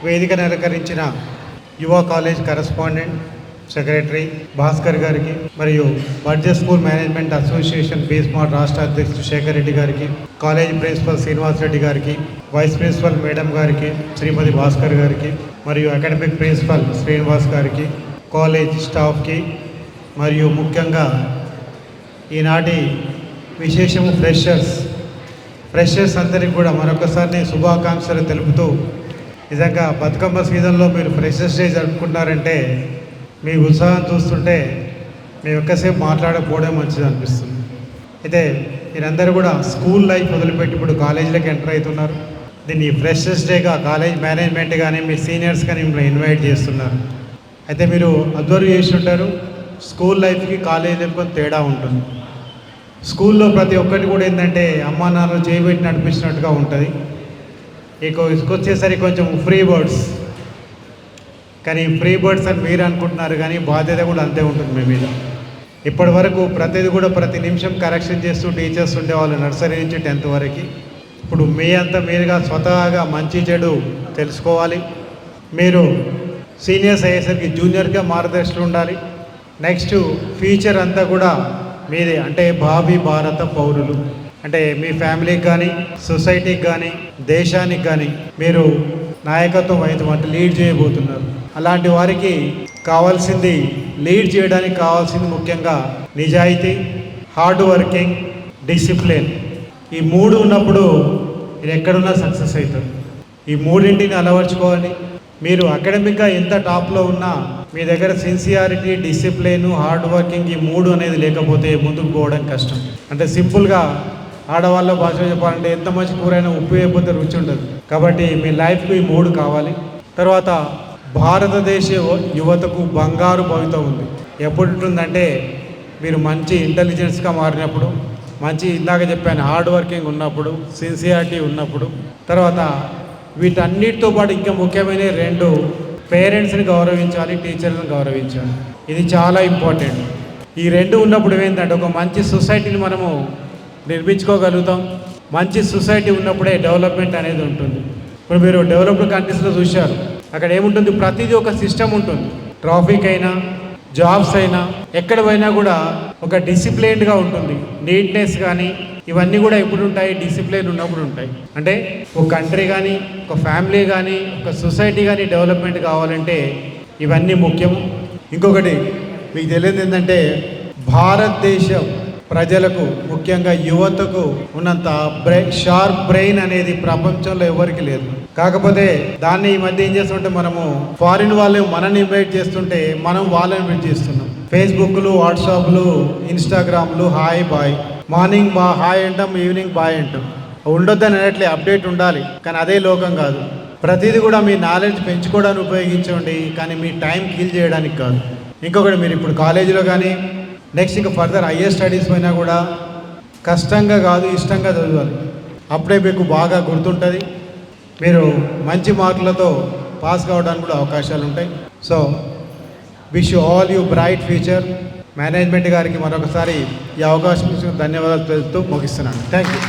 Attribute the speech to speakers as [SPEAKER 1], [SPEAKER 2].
[SPEAKER 1] వేదికను అలంకరించిన యువ కాలేజ్ కరెస్పాండెంట్ సెక్రటరీ భాస్కర్ గారికి మరియు బడ్జెట్ స్కూల్ మేనేజ్మెంట్ అసోసియేషన్ బీస్మార్ట్ రాష్ట్ర అధ్యక్షుడు శేఖర్ రెడ్డి గారికి, కాలేజ్ ప్రిన్సిపల్ శ్రీనివాస్ రెడ్డి గారికి, వైస్ ప్రిన్సిపల్ మేడం గారికి శ్రీమతి భాస్కర్ గారికి మరియు అకాడమిక్ ప్రిన్సిపల్ శ్రీనివాస్ గారికి, కాలేజ్ స్టాఫ్కి మరియు ముఖ్యంగా ఈనాటి విశేషము ఫ్రెషర్స్ అందరికీ కూడా మరొకసారి నేను శుభాకాంక్షలు తెలుపుతూ, నిజంగా బతుకమ్మ సీజన్లో మీరు ఫ్రెషర్స్ డే జరుపుకుంటారంటే మీ ఉత్సాహం చూస్తుంటే మేము ఎక్కువసేపు మాట్లాడకపోవడం మంచిది అనిపిస్తుంది. అయితే మీరందరూ కూడా స్కూల్ లైఫ్ వదిలిపెట్టి ఇప్పుడు కాలేజీలోకి ఎంటర్ అవుతున్నారు. దీన్ని ఫ్రెషర్స్ డేగా కాలేజ్ మేనేజ్మెంట్ కానీ మీ సీనియర్స్ కానీ మిమ్మల్ని ఇన్వైట్ చేస్తున్నారు. అయితే మీరు అబ్జర్వ్ చేసి ఉంటారు, స్కూల్ లైఫ్కి కాలేజ్ లైఫ్ కొంచెం తేడా ఉంటుంది. స్కూల్లో ప్రతి ఒక్కటి కూడా ఏంటంటే అమ్మా నాన్నలు చేయబెట్టి నడిపించినట్టుగా ఉంటుంది. వచ్చేసరికి కొంచెం ఫ్రీ బర్డ్స్, కానీ ఫ్రీ బర్డ్స్ అని మీరు అనుకుంటున్నారు, కానీ బాధ్యత కూడా అంతే ఉంటుంది మీ మీద. ఇప్పటి వరకు ప్రతిదీ కూడా ప్రతి నిమిషం కరెక్షన్ చేస్తూ టీచర్స్ ఉండేవాళ్ళు నర్సరీ నుంచి 10th వరకు. ఇప్పుడు మీ అంతా మీరుగా స్వతహాగా మంచి చెడు తెలుసుకోవాలి. మీరు సీనియర్స్ అయ్యేసరికి జూనియర్గా మార్గదర్శకులు ఉండాలి. నెక్స్ట్ ఫ్యూచర్ అంతా కూడా మీదే, అంటే భావి భారత పౌరులు, అంటే మీ ఫ్యామిలీకి కానీ సొసైటీకి కానీ దేశానికి కానీ మీరు నాయకత్వం వహించమంటే లీడ్ చేయబోతున్నారు. అలాంటి వారికి కావాల్సింది, లీడ్ చేయడానికి కావాల్సింది ముఖ్యంగా నిజాయితీ, హార్డ్ వర్కింగ్, డిసిప్లిన్. ఈ 3 ఉన్నప్పుడు మీరు ఎక్కడున్నా సక్సెస్ అవుతారు. ఈ 3ంటిని అలవర్చుకోవాలి. మీరు అకాడమిక్గా ఎంత టాప్లో ఉన్నా మీ దగ్గర సిన్సియారిటీ, డిసిప్లిన్, హార్డ్ వర్కింగ్ ఈ 3 అనేది లేకపోతే ముందుకు పోవడం కష్టం. అంటే సింపుల్గా ఆడవాళ్ళ భాష చెప్పాలంటే ఎంత మంచి కూరైనా ఉప్పు వేయకపోతే రుచి ఉండదు. కాబట్టి మీ లైఫ్కి ఈ 3 కావాలి. తర్వాత భారతదేశ యువతకు బంగారు భవిత ఉంది. ఎప్పుడు ఉంటుందంటే మీరు మంచి ఇంటెలిజెన్స్గా మారినప్పుడు, మంచి ఇందాక చెప్పాను హార్డ్ వర్కింగ్ ఉన్నప్పుడు, సిన్సియారిటీ ఉన్నప్పుడు. తర్వాత వీటన్నిటితో పాటు ఇంకా ముఖ్యమైన 2, పేరెంట్స్ని గౌరవించాలి, టీచర్లను గౌరవించాలి. ఇది చాలా ఇంపార్టెంట్. ఈ 2 ఉన్నప్పుడు ఏంటంటే ఒక మంచి సొసైటీని మనము నిర్మించుకోగలుగుతాం. మంచి సొసైటీ ఉన్నప్పుడే డెవలప్మెంట్ అనేది ఉంటుంది. ఇప్పుడు మీరు డెవలప్డ్ కంట్రీస్లో చూశారు, అక్కడ ఏముంటుంది, ప్రతిదీ ఒక సిస్టమ్ ఉంటుంది. ట్రాఫిక్ అయినా, జాబ్స్ అయినా, ఎక్కడ పోయినా కూడా ఒక డిసిప్లైన్డ్గా ఉంటుంది. నీట్నెస్ కానీ ఇవన్నీ కూడా ఎప్పుడు ఉంటాయి, డిసిప్లిన్ ఉన్నప్పుడు ఉంటాయి. అంటే ఒక కంట్రీ కానీ, ఒక ఫ్యామిలీ కానీ, ఒక సొసైటీ కానీ డెవలప్మెంట్ కావాలంటే ఇవన్నీ ముఖ్యము. ఇంకొకటి మీకు తెలియదు ఏంటంటే, భారతదేశం ప్రజలకు ముఖ్యంగా యువతకు ఉన్నంత షార్ప్ బ్రెయిన్ అనేది ప్రపంచంలో ఎవరికి లేదు. కాకపోతే దాన్ని ఈ మధ్య ఏం చేస్తుంటే మనము ఫారిన్ వాళ్ళు మనల్ని ఇన్వైట్ చేస్తుంటే మనం వాళ్ళని ఇన్వైట్ చేస్తున్నాం. ఫేస్బుక్లు, వాట్సాప్లు, ఇన్స్టాగ్రామ్లు, హాయ్ బాయ్, మార్నింగ్ హాయ్ అంటాం, ఈవినింగ్ బాయ్ అంటాం. ఉండొద్దని అనట్లే, అప్డేట్ ఉండాలి, కానీ అదే లోకం కాదు. ప్రతిదీ కూడా మీ నాలెడ్జ్ పెంచుకోవడానికి ఉపయోగించండి, కానీ మీ టైం కిల్ చేయడానికి కాదు. ఇంకొకటి, మీరు ఇప్పుడు కాలేజీలో కానీ నెక్స్ట్ ఇంకా ఫర్దర్ హయ్యర్ స్టడీస్ పైన కూడా కష్టంగా కాదు, ఇష్టంగా చదవాలి. అప్పుడే మీకు బాగా గుర్తుంటుంది. మీరు మంచి మార్కులతో పాస్ కావడానికి కూడా అవకాశాలు ఉంటాయి. So wish you all you bright future. Management గారికి మరొకసారి ఈ అవకాశం ఇచ్చిన ధన్యవాదాలు తెలుపుతూ ముగిస్తున్నాను. Thank you.